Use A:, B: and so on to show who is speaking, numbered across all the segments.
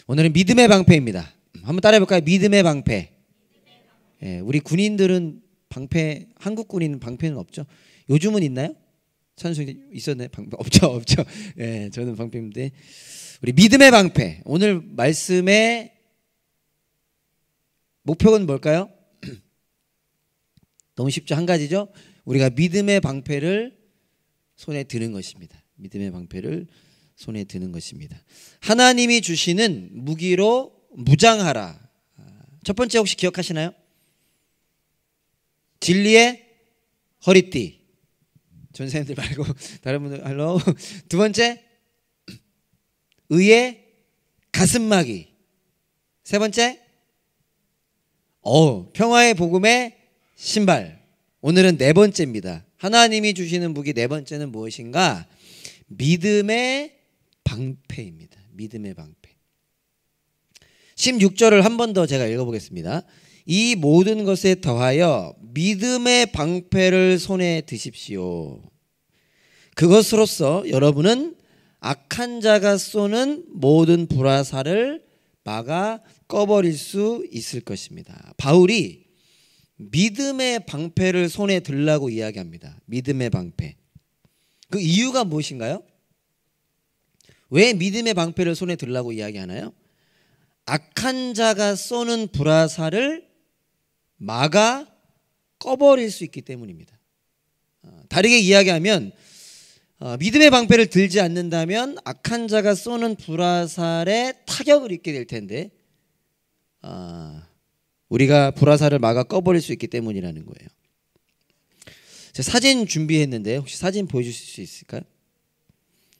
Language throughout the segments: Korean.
A: 오늘은 믿음의 방패입니다. 한번 따라해볼까요? 믿음의 방패. 예, 우리 군인들은 방패, 한국 군인은 방패는 없죠. 요즘은 있나요? 찬수이 있었나요? 방패 없죠. 예, 저는 방패인데 우리 믿음의 방패. 오늘 말씀의 목표는 뭘까요? 너무 쉽죠. 한 가지죠. 우리가 믿음의 방패를 손에 드는 것입니다. 믿음의 방패를 손에 드는 것입니다. 하나님이 주시는 무기로 무장하라. 첫 번째 혹시 기억하시나요? 진리의 허리띠. 전생들 말고 다른 분들 할로. 두 번째 의의 가슴막이. 세 번째 평화의 복음의 신발. 오늘은 네 번째입니다. 하나님이 주시는 무기 네 번째는 무엇인가? 믿음의 방패입니다. 믿음의 방패. 16절을 한 번 더 제가 읽어보겠습니다. 이 모든 것에 더하여 믿음의 방패를 손에 드십시오. 그것으로써 여러분은 악한 자가 쏘는 모든 불화살을 막아 꺼버릴 수 있을 것입니다. 바울이 믿음의 방패를 손에 들라고 이야기합니다. 믿음의 방패. 그 이유가 무엇인가요? 왜 믿음의 방패를 손에 들라고 이야기하나요? 악한 자가 쏘는 불화살을 막아 꺼버릴 수 있기 때문입니다. 다르게 이야기하면 믿음의 방패를 들지 않는다면 악한 자가 쏘는 불화살에 타격을 입게 될 텐데 우리가 불화살을 막아 꺼버릴 수 있기 때문이라는 거예요. 제가 사진 준비했는데 혹시 사진 보여주실 수 있을까요?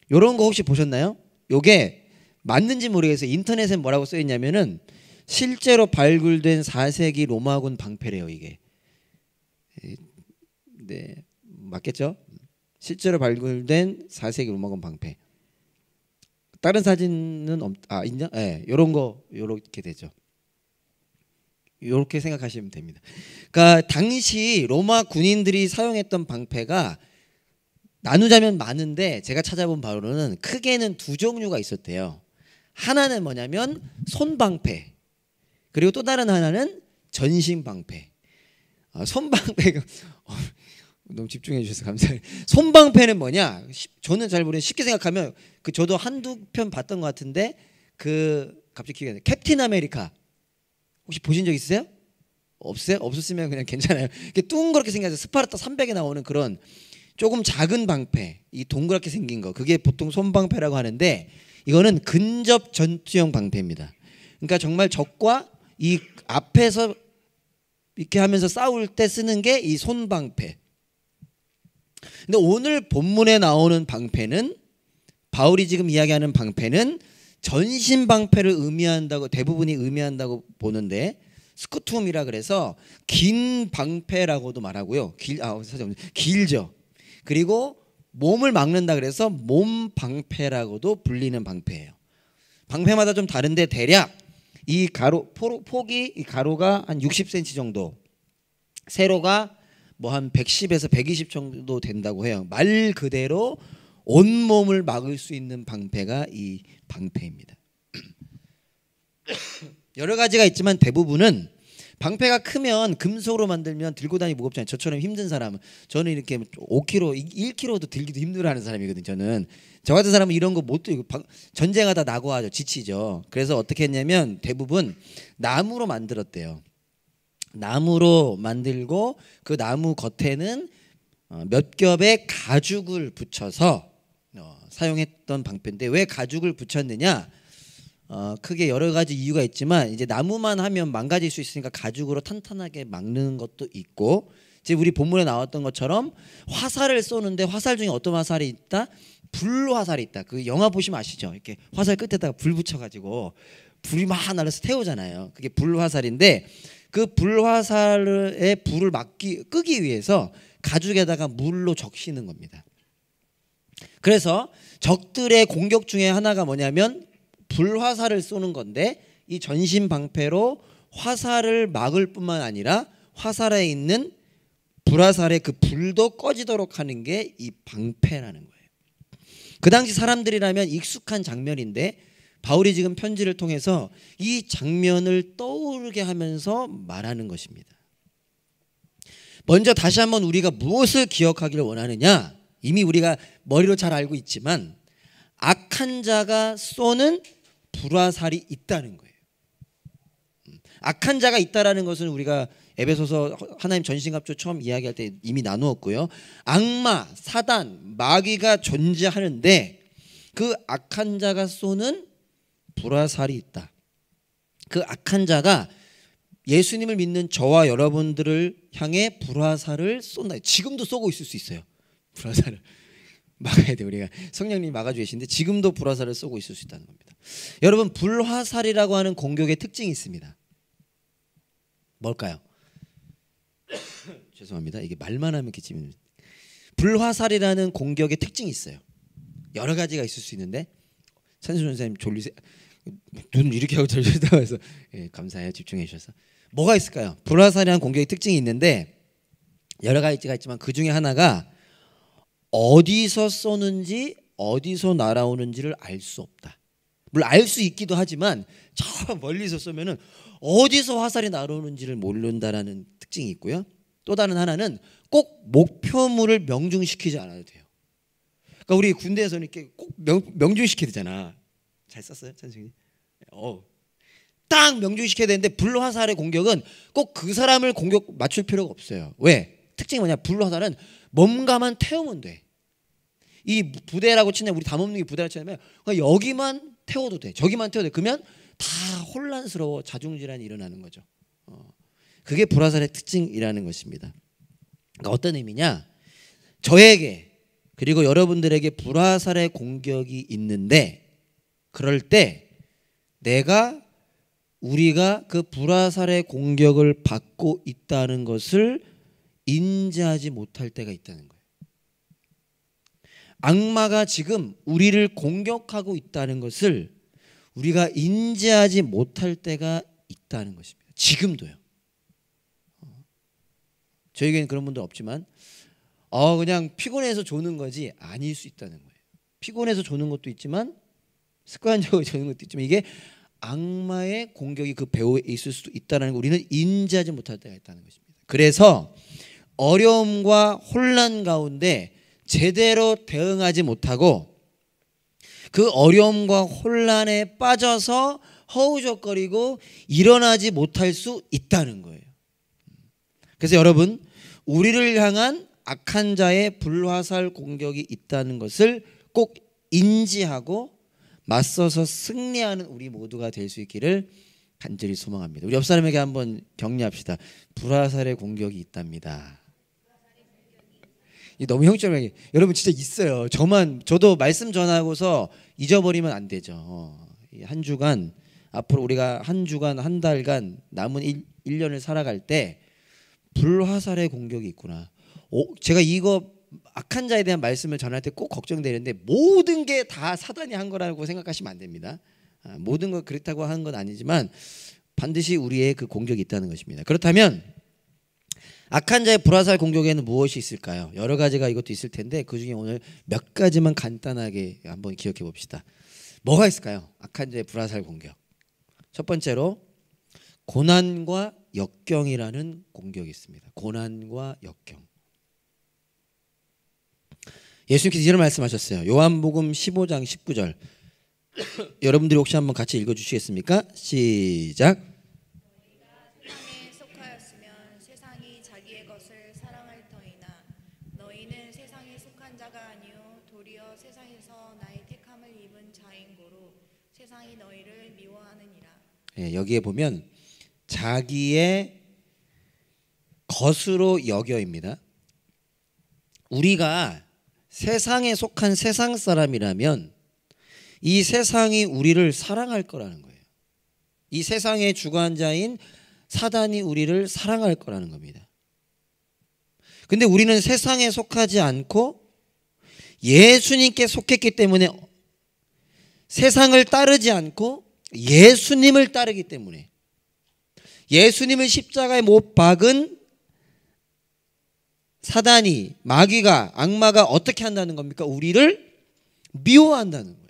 A: 이런 거 혹시 보셨나요? 요게 맞는지 모르겠어요. 인터넷에 뭐라고 써있냐면은 실제로 발굴된 4세기 로마군 방패래요. 이게 네, 맞겠죠? 실제로 발굴된 4세기 로마군 방패. 다른 사진은 있냐? 네, 요런 거 요렇게 되죠. 요렇게 생각하시면 됩니다. 그러니까 당시 로마 군인들이 사용했던 방패가 나누자면 많은데 제가 찾아본 바로는 크게는 두 종류가 있었대요. 하나는 뭐냐면 손방패, 그리고 또 다른 하나는 전신방패. 손방패가 너무 집중해 주셔서 감사해요. 손방패는 뭐냐? 저는 잘 모르겠는데 쉽게 생각하면 저도 한두 편 봤던 것 같은데 갑자기 기억이 안 나요. 캡틴 아메리카 혹시 보신 적 있으세요? 없어요? 없었으면 그냥 괜찮아요. 이게 둥그렇게 생겨서 스파르타 300에 나오는 그런 조금 작은 방패, 이 동그랗게 생긴 거, 그게 보통 손방패라고 하는데 이거는 근접 전투용 방패입니다. 그러니까 정말 적과 이 앞에서 이렇게 하면서 싸울 때 쓰는 게 이 손방패. 근데 오늘 본문에 나오는 방패는, 바울이 지금 이야기하는 방패는 전신 방패를 의미한다고, 대부분이 의미한다고 보는데, 스쿠툼이라 그래서 긴 방패라고도 말하고요. 길죠. 그리고 몸을 막는다 그래서 몸 방패라고도 불리는 방패예요. 방패마다 좀 다른데 대략 이 폭이, 이 가로가 한 60cm 정도, 세로가 뭐 한 110에서 120 정도 된다고 해요. 말 그대로 온몸을 막을 수 있는 방패가 이 방패입니다. 여러 가지가 있지만 대부분은 방패가 크면 금속으로 만들면 들고 다니기 무겁잖아요. 저처럼 힘든 사람은, 저는 이렇게 5kg, 1kg도 들기도 힘들어하는 사람이거든요. 저 같은 사람은 이런 거 못 들고, 전쟁하다 낙오하죠. 지치죠. 그래서 어떻게 했냐면 대부분 나무로 만들었대요. 나무로 만들고 그 나무 겉에는 몇 겹의 가죽을 붙여서 사용했던 방패인데, 왜 가죽을 붙였느냐? 크게 여러 가지 이유가 있지만 이제 나무만 하면 망가질 수 있으니까 가죽으로 탄탄하게 막는 것도 있고, 지금 우리 본문에 나왔던 것처럼 화살을 쏘는데 화살 중에 어떤 화살이 있다? 불화살이 있다. 그 영화 보시면 아시죠? 이렇게 화살 끝에다가 불 붙여가지고 불이 막 날아서 태우잖아요. 그게 불화살인데, 그 불화살의 불을 끄기 위해서 가죽에다가 물로 적시는 겁니다. 그래서 적들의 공격 중에 하나가 뭐냐면 불화살을 쏘는 건데, 이 전신 방패로 화살을 막을 뿐만 아니라 화살에 있는 불화살의 그 불도 꺼지도록 하는 게 이 방패라는 거예요. 그 당시 사람들이라면 익숙한 장면인데 바울이 지금 편지를 통해서 이 장면을 떠오르게 하면서 말하는 것입니다. 먼저 다시 한번 우리가 무엇을 기억하기를 원하느냐? 이미 우리가 머리로 잘 알고 있지만 악한 자가 쏘는 불화살이 있다는 거예요. 악한 자가 있다라는 것은 우리가 에베소서 하나님 전신갑주 처음 이야기할 때 이미 나누었고요. 악마, 사단, 마귀가 존재하는데 그 악한 자가 쏘는 불화살이 있다. 그 악한 자가 예수님을 믿는 저와 여러분들을 향해 불화살을 쏜다. 지금도 쏘고 있을 수 있어요. 불화살을 막아야 돼. 우리가 성령님이 막아주고 계신데 지금도 불화살을 쏘고 있을 수 있다는 겁니다. 여러분, 불화살이라고 하는 공격의 특징이 있습니다. 뭘까요? 죄송합니다. 이게 말만 하면 기침이. 불화살이라는 공격의 특징이 있어요. 여러 가지가 있을 수 있는데 산수 전사님 졸리세요? 눈 이렇게 하고 졸리다고 해서 예, 감사해요. 집중해 주셔서. 뭐가 있을까요? 불화살이라는 공격의 특징이 있는데 여러 가지가 있지만 그 중에 하나가 어디서 쏘는지 어디서 날아오는지를 알 수 없다. 물론 알 수 있기도 하지만 저 멀리서 쏘면은 어디서 화살이 날아오는지를 모른다라는 특징이 있고요. 또 다른 하나는 꼭 목표물을 명중시키지 않아도 돼요. 그러니까 우리 군대에서는 이렇게 꼭 명중시켜야 되잖아. 잘 썼어요, 찬승이? 딱 명중시켜야 되는데 불화살의 공격은 꼭 그 사람을 공격 맞출 필요가 없어요. 왜? 특징이 뭐냐? 불화살은 뭔가만 태우면 돼. 이 부대라고 치면 우리 담업능이 부대라고 치면 여기만 태워도 돼. 저기만 태워도 돼. 그러면 다 혼란스러워 자중질환이 일어나는 거죠. 그게 불화살의 특징이라는 것입니다. 그러니까 어떤 의미냐? 저에게 그리고 여러분들에게 불화살의 공격이 있는데 그럴 때 우리가 그 불화살의 공격을 받고 있다는 것을 인지하지 못할 때가 있다는 거예요. 악마가 지금 우리를 공격하고 있다는 것을 우리가 인지하지 못할 때가 있다는 것입니다. 지금도요. 저에게는 그런 분도 없지만 그냥 피곤해서 조는 거지 아닐 수 있다는 거예요. 피곤해서 조는 것도 있지만 습관적으로 조는 것도 있지만 이게 악마의 공격이 그 배후에 있을 수도 있다는 걸 우리는 인지하지 못할 때가 있다는 것입니다. 그래서 어려움과 혼란 가운데 제대로 대응하지 못하고 그 어려움과 혼란에 빠져서 허우적거리고 일어나지 못할 수 있다는 거예요. 그래서 여러분, 우리를 향한 악한 자의 불화살 공격이 있다는 것을 꼭 인지하고 맞서서 승리하는 우리 모두가 될 수 있기를 간절히 소망합니다. 우리 옆 사람에게 한번 격려합시다. 불화살의 공격이 있답니다. 너무 형처럼 여러분 진짜 있어요. 저도 말씀 전하고서 잊어버리면 안 되죠. 한 주간 앞으로 우리가 한 주간 한 달간 남은 1년을 살아갈 때 불화살의 공격이 있구나. 제가 이거 악한 자에 대한 말씀을 전할 때 꼭 걱정되는데 모든 게 다 사단이 한 거라고 생각하시면 안 됩니다. 모든 거 그렇다고 하는 건 아니지만 반드시 우리의 그 공격이 있다는 것입니다. 그렇다면 악한 자의 불화살 공격에는 무엇이 있을까요? 여러 가지가 이것도 있을 텐데 그중에 오늘 몇 가지만 간단하게 한번 기억해 봅시다. 뭐가 있을까요? 악한 자의 불화살 공격. 첫 번째로 고난과 역경이라는 공격이 있습니다. 고난과 역경. 예수님께서 이런 말씀하셨어요. 요한복음 15장 19절. 여러분들이 혹시 한번 같이 읽어주시겠습니까? 시작.
B: 너희가 세상에 속하였으면 세상이 자기의 것을 사랑할 터이나 너희는 세상에 속한 자가 아니요 도리어 세상에서 나의 택함을 입은 자인 고로 세상이 너희를 미워하느니라.
A: 예, 여기에 보면 자기의 것으로 여겨입니다. 우리가 세상에 속한 세상 사람이라면 이 세상이 우리를 사랑할 거라는 거예요. 이 세상의 주관자인 사단이 우리를 사랑할 거라는 겁니다. 근데 우리는 세상에 속하지 않고 예수님께 속했기 때문에 세상을 따르지 않고 예수님을 따르기 때문에 예수님을 십자가에 못 박은 사단이 마귀가 악마가 어떻게 한다는 겁니까? 우리를 미워한다는 거예요.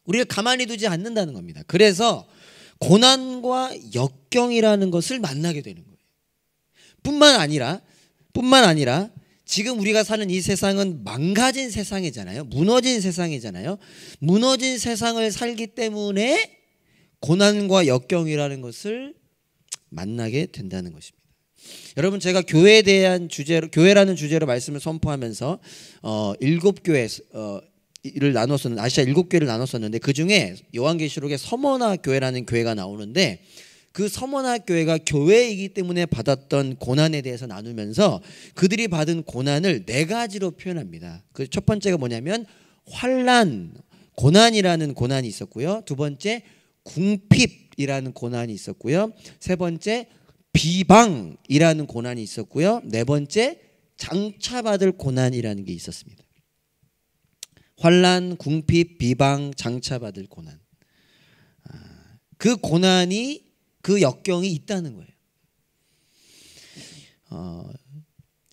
A: 우리를 가만히 두지 않는다는 겁니다. 그래서 고난과 역경이라는 것을 만나게 되는 거예요. 뿐만 아니라 지금 우리가 사는 이 세상은 망가진 세상이잖아요. 무너진 세상이잖아요. 무너진 세상을 살기 때문에 고난과 역경이라는 것을 만나게 된다는 것입니다. 여러분, 제가 교회에 대한 주제로, 교회라는 주제로 말씀을 선포하면서 7교회를 나눴었는데, 아시아 7교회를 나눴었는데, 그 중에 요한계시록에 서머나 교회라는 교회가 나오는데, 그 서머나 교회가 교회이기 때문에 받았던 고난에 대해서 나누면서 그들이 받은 고난을 4가지로 표현합니다. 그 첫 번째가 뭐냐면 환난, 고난이라는 고난이 있었고요. 두 번째 궁핍이라는 고난이 있었고요. 세 번째 비방이라는 고난이 있었고요. 네 번째 장차받을 고난이라는 게 있었습니다. 환난, 궁핍, 비방, 장차받을 고난. 그 고난이, 그 역경이 있다는 거예요.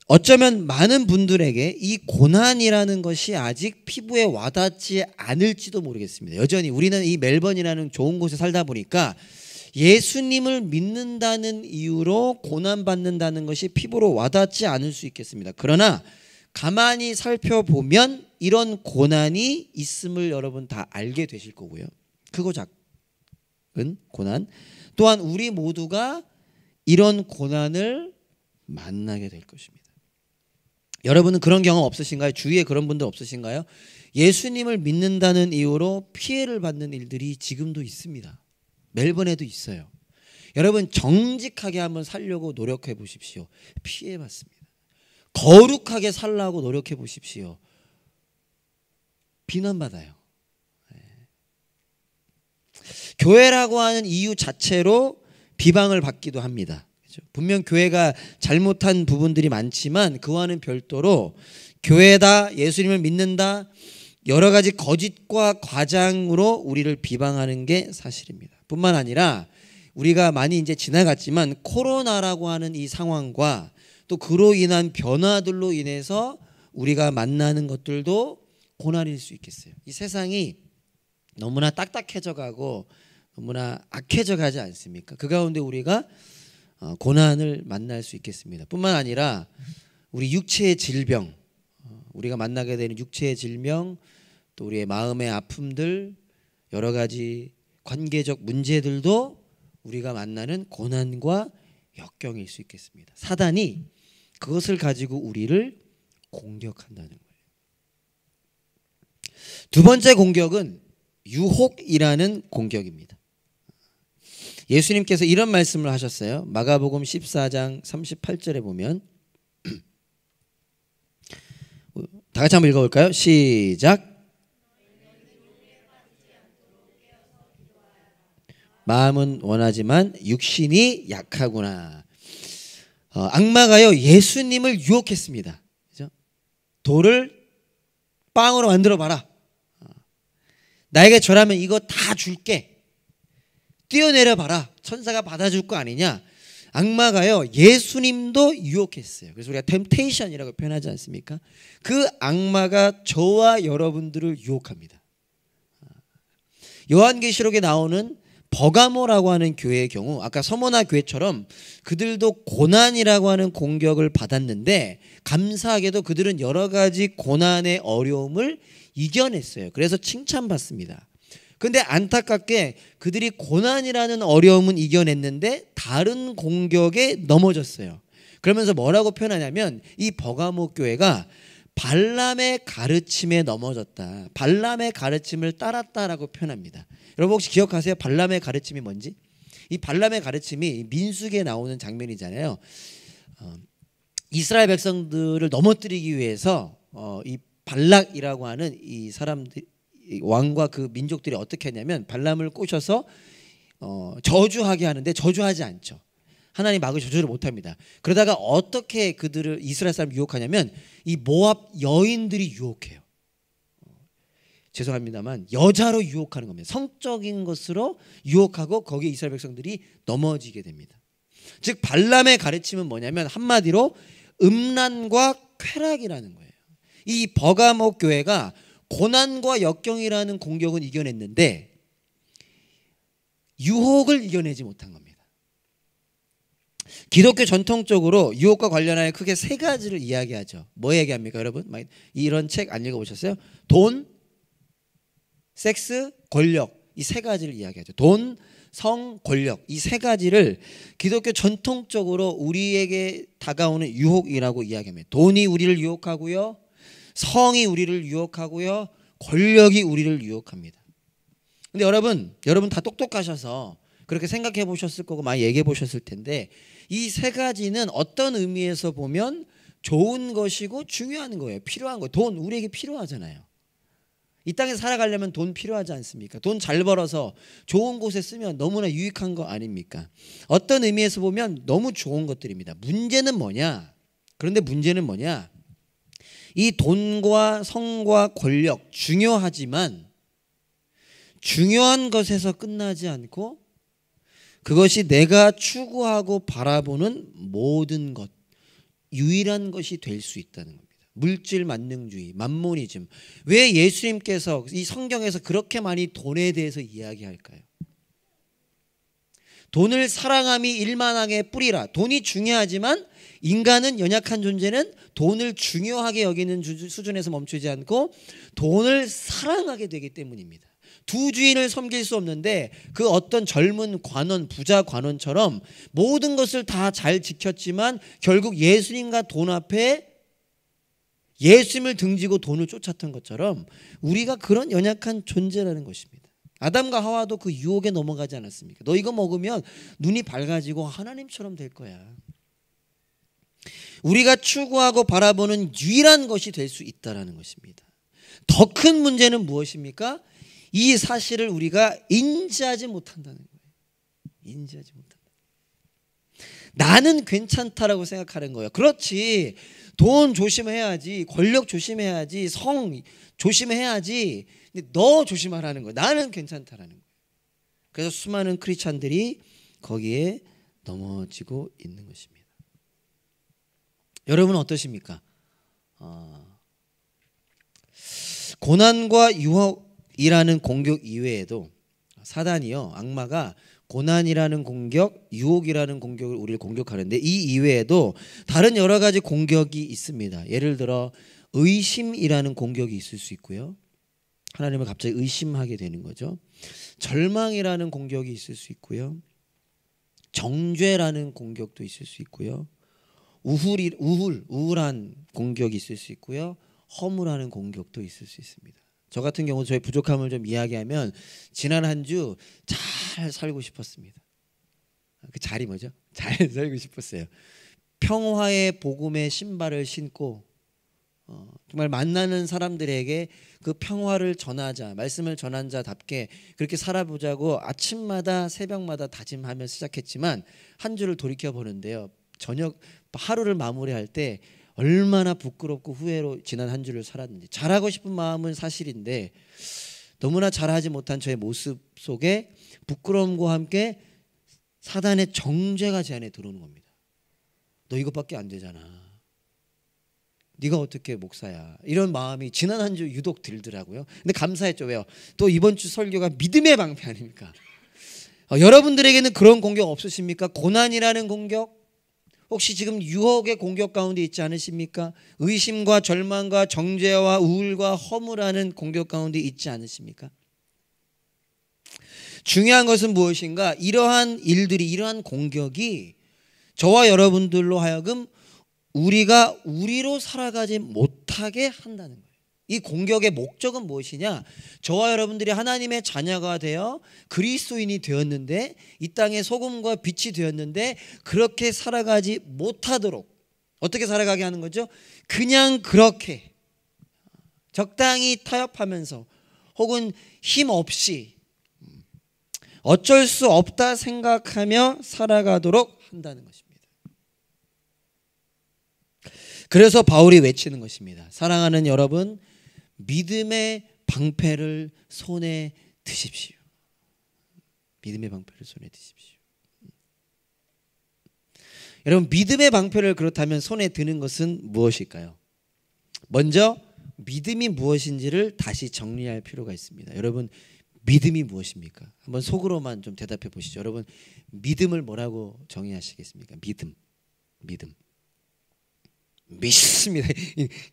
A: 어쩌면 많은 분들에게 이 고난이라는 것이 아직 피부에 와닿지 않을지도 모르겠습니다. 여전히 우리는 이 멜번이라는 좋은 곳에 살다 보니까 예수님을 믿는다는 이유로 고난받는다는 것이 피부로 와닿지 않을 수 있겠습니다. 그러나 가만히 살펴보면 이런 고난이 있음을 여러분 다 알게 되실 거고요. 크고 작은 고난, 또한 우리 모두가 이런 고난을 만나게 될 것입니다. 여러분은 그런 경험 없으신가요? 주위에 그런 분들 없으신가요? 예수님을 믿는다는 이유로 피해를 받는 일들이 지금도 있습니다. 멜번에도 있어요. 여러분, 정직하게 한번 살려고 노력해 보십시오. 피해받습니다. 거룩하게 살라고 노력해 보십시오. 비난받아요. 교회라고 하는 이유 자체로 비방을 받기도 합니다. 분명 교회가 잘못한 부분들이 많지만 그와는 별도로 교회다, 예수님을 믿는다, 여러 가지 거짓과 과장으로 우리를 비방하는 게 사실입니다. 뿐만 아니라 우리가 많이 이제 지나갔지만 코로나라고 하는 이 상황과 또 그로 인한 변화들로 인해서 우리가 만나는 것들도 고난일 수 있겠어요. 이 세상이 너무나 딱딱해져 가고 너무나 악해져 가지 않습니까? 그 가운데 우리가 고난을 만날 수 있겠습니다. 뿐만 아니라 우리 육체의 질병, 우리가 만나게 되는 육체의 질병, 또 우리의 마음의 아픔들, 여러 가지 관계적 문제들도 우리가 만나는 고난과 역경일 수 있겠습니다. 사단이 그것을 가지고 우리를 공격한다는 거예요. 두 번째 공격은 유혹이라는 공격입니다. 예수님께서 이런 말씀을 하셨어요. 마가복음 14장 38절에 보면, 다 같이 한번 읽어볼까요? 시작. 마음은 원하지만 육신이 약하구나. 악마가요, 예수님을 유혹했습니다. 그죠? 돌을 빵으로 만들어 봐라. 나에게 절하면 이거 다 줄게. 뛰어내려 봐라. 천사가 받아줄 거 아니냐. 악마가요, 예수님도 유혹했어요. 그래서 우리가 템테이션이라고 표현하지 않습니까? 그 악마가 저와 여러분들을 유혹합니다. 요한계시록에 나오는 버가모라고 하는 교회의 경우, 아까 서머나 교회처럼 그들도 고난이라고 하는 공격을 받았는데 감사하게도 그들은 여러 가지 고난의 어려움을 이겨냈어요. 그래서 칭찬받습니다. 근데 안타깝게 그들이 고난이라는 어려움은 이겨냈는데 다른 공격에 넘어졌어요. 그러면서 뭐라고 표현하냐면 이 버가모 교회가 발람의 가르침에 넘어졌다. 발람의 가르침을 따랐다라고 표현합니다. 여러분 혹시 기억하세요? 발람의 가르침이 뭔지? 이 발람의 가르침이 민수기에 나오는 장면이잖아요. 이스라엘 백성들을 넘어뜨리기 위해서 이 발락이라고 하는 이 사람들, 왕과 그 민족들이 어떻게 했냐면 발람을 꼬셔서 저주하게 하는데 저주하지 않죠. 하나님 막을 저주를 못합니다. 그러다가 어떻게 그들을 이스라엘 사람 유혹하냐면 이 모압 여인들이 유혹해요. 죄송합니다만 여자로 유혹하는 겁니다. 성적인 것으로 유혹하고 거기에 이스라엘 백성들이 넘어지게 됩니다. 즉 발람의 가르침은 뭐냐면 한마디로 음란과 쾌락이라는 거예요. 이 버가모 교회가 고난과 역경이라는 공격은 이겨냈는데 유혹을 이겨내지 못한 겁니다. 기독교 전통적으로 유혹과 관련하여 크게 세 가지를 이야기하죠. 뭐 얘기합니까, 여러분? 이런 책 안 읽어보셨어요? 돈, 섹스, 권력, 이 세 가지를 이야기하죠. 돈, 성, 권력, 이 세 가지를 기독교 전통적으로 우리에게 다가오는 유혹이라고 이야기합니다. 돈이 우리를 유혹하고요, 성이 우리를 유혹하고요, 권력이 우리를 유혹합니다. 근데 여러분 다 똑똑하셔서 그렇게 생각해 보셨을 거고 많이 얘기해 보셨을 텐데, 이 세 가지는 어떤 의미에서 보면 좋은 것이고 중요한 거예요. 필요한 거예요. 돈 우리에게 필요하잖아요. 이 땅에 살아가려면 돈 필요하지 않습니까? 돈 잘 벌어서 좋은 곳에 쓰면 너무나 유익한 거 아닙니까? 어떤 의미에서 보면 너무 좋은 것들입니다. 문제는 뭐냐? 그런데 문제는 뭐냐? 이 돈과 성과 권력 중요하지만 중요한 것에서 끝나지 않고 그것이 내가 추구하고 바라보는 모든 것, 유일한 것이 될 수 있다는 겁니다. 물질 만능주의, 만모니즘. 왜 예수님께서 이 성경에서 그렇게 많이 돈에 대해서 이야기할까요? 돈을 사랑함이 일만항의 뿌리라. 돈이 중요하지만 인간은, 연약한 존재는 돈을 중요하게 여기는 수준에서 멈추지 않고 돈을 사랑하게 되기 때문입니다. 두 주인을 섬길 수 없는데 그 어떤 젊은 관원, 부자 관원처럼 모든 것을 다 잘 지켰지만 결국 예수님과 돈 앞에 예수님을 등지고 돈을 쫓았던 것처럼 우리가 그런 연약한 존재라는 것입니다. 아담과 하와도 그 유혹에 넘어가지 않았습니까? 너 이거 먹으면 눈이 밝아지고 하나님처럼 될 거야. 우리가 추구하고 바라보는 유일한 것이 될 수 있다는 것입니다. 더 큰 문제는 무엇입니까? 이 사실을 우리가 인지하지 못한다는 거예요. 인지하지 못한다. 나는 괜찮다라고 생각하는 거예요. 그렇지. 돈 조심해야지. 권력 조심해야지. 성 조심해야지. 근데 너 조심하라는 거예요. 나는 괜찮다라는 거예요. 그래서 수많은 크리스찬들이 거기에 넘어지고 있는 것입니다. 여러분은 어떠십니까? 고난과 유혹이라는 공격 이외에도 사단이요, 악마가 고난이라는 공격, 유혹이라는 공격을 우리를 공격하는데 이 이외에도 다른 여러 가지 공격이 있습니다. 예를 들어 의심이라는 공격이 있을 수 있고요. 하나님을 갑자기 의심하게 되는 거죠. 절망이라는 공격이 있을 수 있고요. 정죄라는 공격도 있을 수 있고요. 우울한 공격이 있을 수 있고요. 허무라는 공격도 있을 수 있습니다. 저 같은 경우 저의 부족함을 좀 이야기하면 지난 한 주 잘 살고 싶었습니다. 그 잘이 뭐죠? 잘 살고 싶었어요. 평화의 복음의 신발을 신고 정말 만나는 사람들에게 그 평화를 전하자, 말씀을 전한 자답게 그렇게 살아보자고 아침마다 새벽마다 다짐하며 시작했지만 한 주를 돌이켜 보는데요, 저녁 하루를 마무리할 때 얼마나 부끄럽고 후회로 지난 한 주를 살았는지. 잘하고 싶은 마음은 사실인데 너무나 잘하지 못한 저의 모습 속에 부끄러움과 함께 사단의 정죄가 제 안에 들어오는 겁니다. 너 이것밖에 안 되잖아. 네가 어떻게 목사야. 이런 마음이 지난 한 주 유독 들더라고요. 근데 감사했죠. 왜요? 또 이번 주 설교가 믿음의 방패 아닙니까? 여러분들에게는 그런 공격 없으십니까? 고난이라는 공격? 혹시 지금 유혹의 공격 가운데 있지 않으십니까? 의심과 절망과 정죄와 우울과 허무라는 공격 가운데 있지 않으십니까? 중요한 것은 무엇인가? 이러한 일들이, 이러한 공격이 저와 여러분들로 하여금 우리가 우리로 살아가지 못하게 한다는 거예요. 이 공격의 목적은 무엇이냐? 저와 여러분들이 하나님의 자녀가 되어 그리스도인이 되었는데, 이 땅의 소금과 빛이 되었는데 그렇게 살아가지 못하도록 어떻게 살아가게 하는 거죠? 그냥 그렇게 적당히 타협하면서 혹은 힘 없이 어쩔 수 없다 생각하며 살아가도록 한다는 것입니다. 그래서 바울이 외치는 것입니다. 사랑하는 여러분, 믿음의 방패를 손에 드십시오. 믿음의 방패를 손에 드십시오. 여러분, 믿음의 방패를 그렇다면 손에 드는 것은 무엇일까요? 먼저 믿음이 무엇인지를 다시 정리할 필요가 있습니다. 여러분, 믿음이 무엇입니까? 한번 속으로만 좀 대답해 보시죠. 여러분, 믿음을 뭐라고 정의하시겠습니까? 믿음. 믿습니다.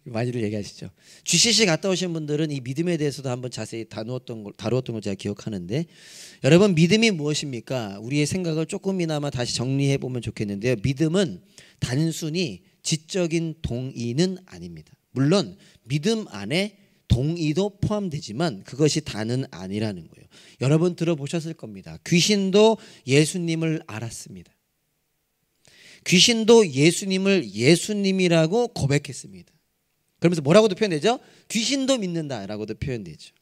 A: 많이들 얘기하시죠. GCC 갔다 오신 분들은 이 믿음에 대해서도 한번 자세히 다루었던 걸 제가 기억하는데, 여러분, 믿음이 무엇입니까? 우리의 생각을 조금이나마 다시 정리해 보면 좋겠는데요. 믿음은 단순히 지적인 동의는 아닙니다. 물론 믿음 안에 동의도 포함되지만 그것이 다는 아니라는 거예요. 여러분 들어보셨을 겁니다. 귀신도 예수님을 알았습니다. 귀신도 예수님을 예수님이라고 고백했습니다. 그러면서 뭐라고도 표현되죠? 귀신도 믿는다라고도 표현되죠.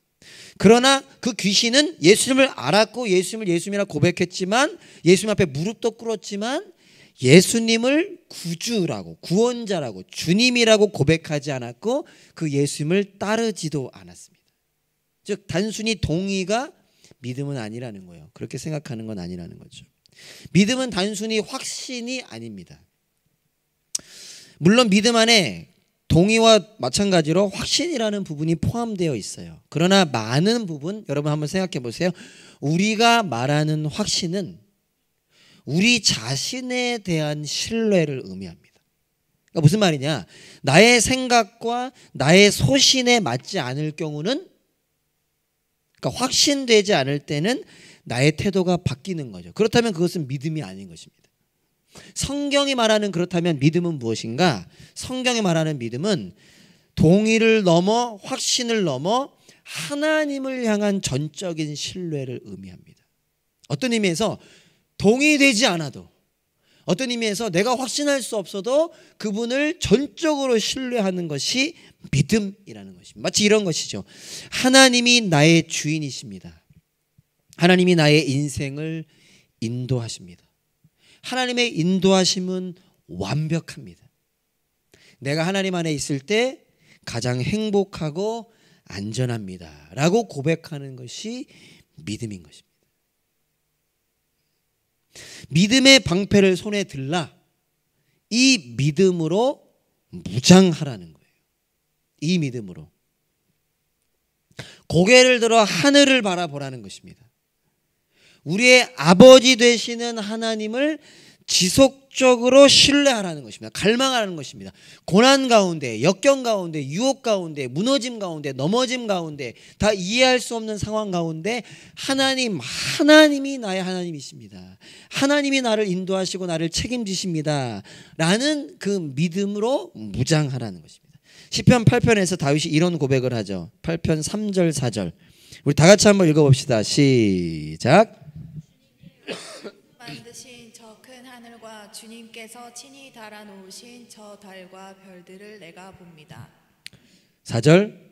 A: 그러나 그 귀신은 예수님을 알았고 예수님을 예수님이라고 고백했지만, 예수님 앞에 무릎도 꿇었지만 예수님을 구주라고, 구원자라고, 주님이라고 고백하지 않았고 그 예수님을 따르지도 않았습니다. 즉 단순히 동의가 믿음은 아니라는 거예요. 그렇게 생각하는 건 아니라는 거죠. 믿음은 단순히 확신이 아닙니다. 물론 믿음 안에 동의와 마찬가지로 확신이라는 부분이 포함되어 있어요. 그러나 많은 부분, 여러분 한번 생각해 보세요. 우리가 말하는 확신은 우리 자신에 대한 신뢰를 의미합니다. 그러니까 무슨 말이냐? 나의 생각과 나의 소신에 맞지 않을 경우는, 그러니까 확신되지 않을 때는 나의 태도가 바뀌는 거죠. 그렇다면 그것은 믿음이 아닌 것입니다. 성경이 말하는, 그렇다면 믿음은 무엇인가? 성경이 말하는 믿음은 동의를 넘어, 확신을 넘어 하나님을 향한 전적인 신뢰를 의미합니다. 어떤 의미에서 동의되지 않아도, 어떤 의미에서 내가 확신할 수 없어도 그분을 전적으로 신뢰하는 것이 믿음이라는 것입니다. 마치 이런 것이죠. 하나님이 나의 주인이십니다. 하나님이 나의 인생을 인도하십니다. 하나님의 인도하심은 완벽합니다. 내가 하나님 안에 있을 때 가장 행복하고 안전합니다 라고 고백하는 것이 믿음인 것입니다. 믿음의 방패를 손에 들라, 이 믿음으로 무장하라는 거예요. 이 믿음으로 고개를 들어 하늘을 바라보라는 것입니다. 우리의 아버지 되시는 하나님을 지속적으로 신뢰하라는 것입니다. 갈망하라는 것입니다. 고난 가운데, 역경 가운데, 유혹 가운데, 무너짐 가운데, 넘어짐 가운데, 다 이해할 수 없는 상황 가운데 하나님이 나의 하나님이십니다. 하나님이 나를 인도하시고 나를 책임지십니다 라는 그 믿음으로 무장하라는 것입니다. 시편 8편에서 다윗이 이런 고백을 하죠. 8편 3절 4절 우리 다 같이 한번 읽어봅시다. 시작.
B: 만드신 저 큰 하늘과 주님께서 친히 달아놓으신 저 달과 별들을 내가 봅니다.
A: 4절.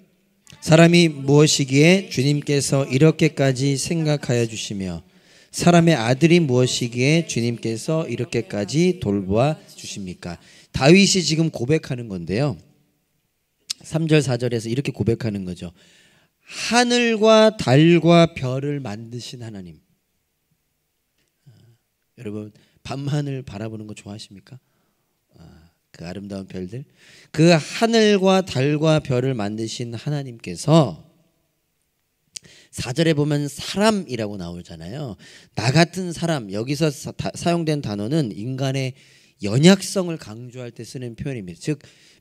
A: 사람이 무엇이기에 주님께서 이렇게까지 생각하여 주시며 사람의 아들이 무엇이기에 주님께서 이렇게까지 돌보아 주십니까? 다윗이 지금 고백하는 건데요. 3절 4절에서 이렇게 고백하는 거죠. 하늘과 달과 별을 만드신 하나님. 여러분 밤하늘 바라보는 거 좋아하십니까? 그 아름다운 별들, 그 하늘과 달과 별을 만드신 하나님께서 4절에 보면 사람이라고 나오잖아요. 나 같은 사람, 여기서 사용된 단어는 인간의 연약성을 강조할 때 쓰는 표현입니다. 즉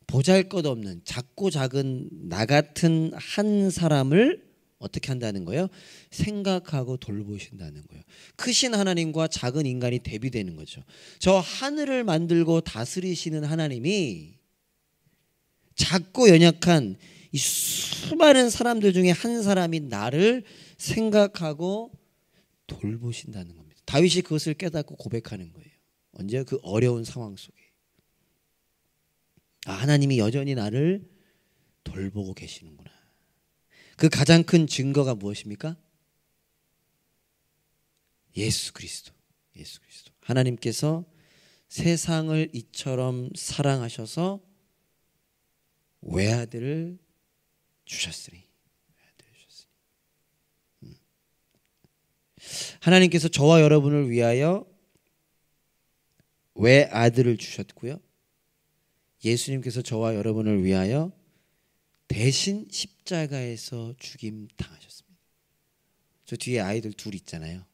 A: 보잘것없는 작고 작은 나 같은 한 사람을 어떻게 한다는 거예요? 생각하고 돌보신다는 거예요. 크신 하나님과 작은 인간이 대비되는 거죠. 저 하늘을 만들고 다스리시는 하나님이 작고 연약한 이 수많은 사람들 중에 한 사람이 나를 생각하고 돌보신다는 겁니다. 다윗이 그것을 깨닫고 고백하는 거예요. 언제? 그 어려운 상황 속에. 하나님이 여전히 나를 돌보고 계시는구나. 그 가장 큰 증거가 무엇입니까? 예수 그리스도. 예수 그리스도. 하나님께서 세상을 이처럼 사랑하셔서 외아들을 주셨으니. 하나님께서 저와 여러분을 위하여 외아들을 주셨고요. 예수님께서 저와 여러분을 위하여 대신 십자가에서 죽임 당하셨습니다. 저 뒤에 아이들 둘 있잖아요.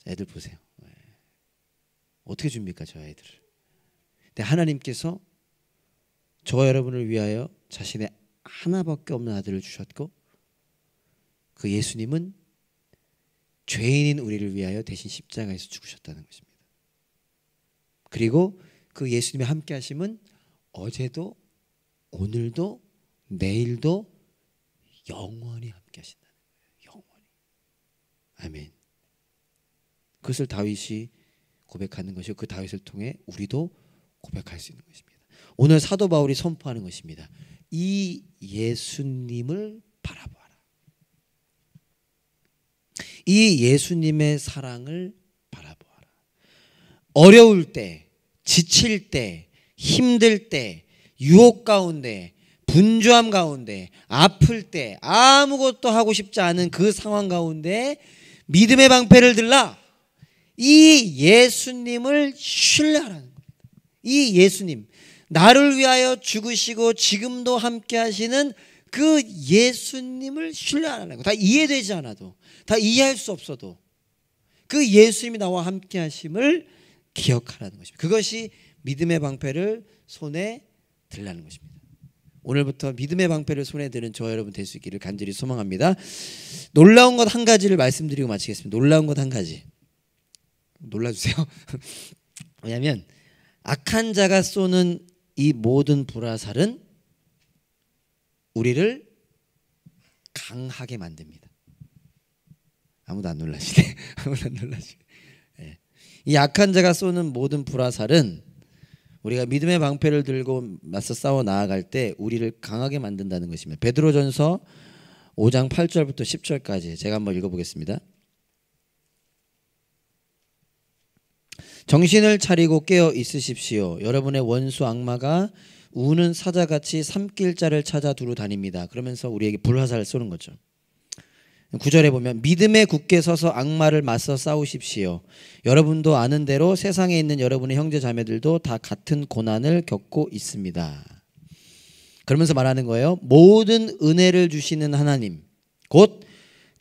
A: 애들 보세요. 어떻게 줍니까 저 아이들을. 근데 하나님께서 저와 여러분을 위하여 자신의 하나밖에 없는 아들을 주셨고, 그 예수님은 죄인인 우리를 위하여 대신 십자가에서 죽으셨다는 것입니다. 그리고 그 예수님의 함께 하심은 어제도 오늘도 내일도 영원히 함께 하신다는 거예요. 영원히. 아멘. 그것을 다윗이 고백하는 것이고, 그 다윗을 통해 우리도 고백할 수 있는 것입니다. 오늘 사도 바울이 선포하는 것입니다. 이 예수님을 바라보아라. 이 예수님의 사랑을 바라보아라. 어려울 때, 지칠 때, 힘들 때, 유혹 가운데, 분주함 가운데, 아플 때, 아무것도 하고 싶지 않은 그 상황 가운데 믿음의 방패를 들라. 이 예수님을 신뢰하라는 겁니다. 이 예수님, 나를 위하여 죽으시고 지금도 함께 하시는 그 예수님을 신뢰하라는 거. 다 이해되지 않아도, 다 이해할 수 없어도 그 예수님이 나와 함께 하심을 기억하라는 것입니다. 그것이 믿음의 방패를 손에 들라는 것입니다. 오늘부터 믿음의 방패를 손에 드는 저와 여러분 될 수 있기를 간절히 소망합니다. 놀라운 것 한 가지를 말씀드리고 마치겠습니다. 놀라운 것 한 가지. 놀라주세요. 왜냐하면 악한 자가 쏘는 이 모든 불화살은 우리를 강하게 만듭니다. 아무도 안 놀라시네. 아무도 안 놀라시네. 네. 이 악한 자가 쏘는 모든 불화살은 우리가 믿음의 방패를 들고 맞서 싸워 나아갈 때 우리를 강하게 만든다는 것입니다. 베드로전서 5장 8절부터 10절까지 제가 한번 읽어보겠습니다. 정신을 차리고 깨어 있으십시오. 여러분의 원수 악마가 우는 사자같이 삼킬 자를 찾아 두루 다닙니다. 그러면서 우리에게 불화살을 쏘는 거죠. 9절에 보면 믿음에 굳게 서서 악마를 맞서 싸우십시오. 여러분도 아는 대로 세상에 있는 여러분의 형제 자매들도 다 같은 고난을 겪고 있습니다. 그러면서 말하는 거예요. 모든 은혜를 주시는 하나님, 곧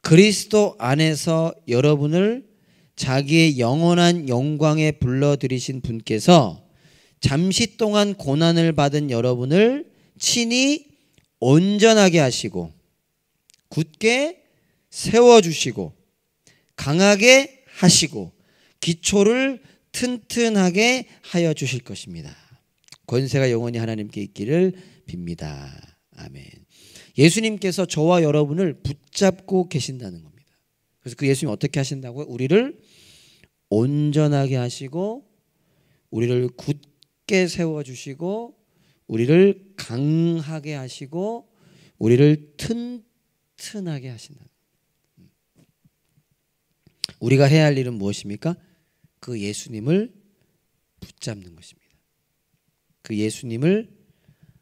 A: 그리스도 안에서 여러분을 자기의 영원한 영광에 불러들이신 분께서 잠시 동안 고난을 받은 여러분을 친히 온전하게 하시고 굳게 세워주시고 강하게 하시고 기초를 튼튼하게 하여 주실 것입니다. 권세가 영원히 하나님께 있기를 빕니다. 아멘. 예수님께서 저와 여러분을 붙잡고 계신다는 겁니다. 그래서 그 예수님 어떻게 하신다고요? 우리를 온전하게 하시고 우리를 굳게 세워주시고 우리를 강하게 하시고 우리를 튼튼하게 하신다. 우리가 해야 할 일은 무엇입니까? 그 예수님을 붙잡는 것입니다. 그 예수님을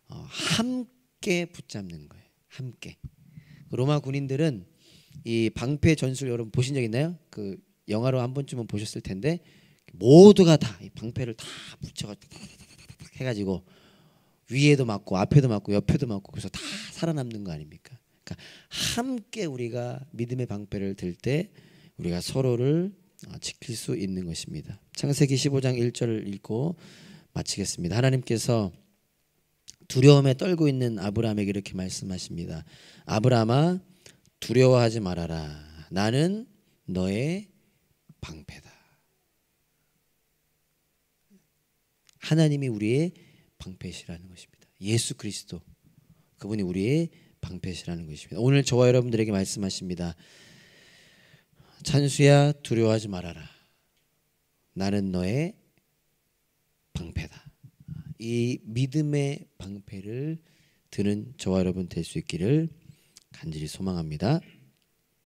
A: 함께 붙잡는 거예요. 함께. 로마 군인들은 이 방패 전술 여러분 보신 적 있나요? 그 영화로 한 번쯤은 보셨을 텐데 모두가 다 이 방패를 다 붙여가지고 해가지고 위에도 맞고 앞에도 맞고 옆에도 맞고 그래서 다 살아남는 거 아닙니까? 그러니까 함께 우리가 믿음의 방패를 들 때 우리가 서로를 지킬 수 있는 것입니다. 창세기 15장 1절을 읽고 마치겠습니다. 하나님께서 두려움에 떨고 있는 아브라함에게 이렇게 말씀하십니다. 아브라함아 두려워하지 말아라. 나는 너의 방패다. 하나님이 우리의 방패시라는 것입니다. 예수 그리스도 그분이 우리의 방패시라는 것입니다. 오늘 저와 여러분들에게 말씀하십니다. 찬수야 두려워하지 말아라. 나는 너의 방패다. 이 믿음의 방패를 드는 저와 여러분 될 수 있기를 간절히 소망합니다.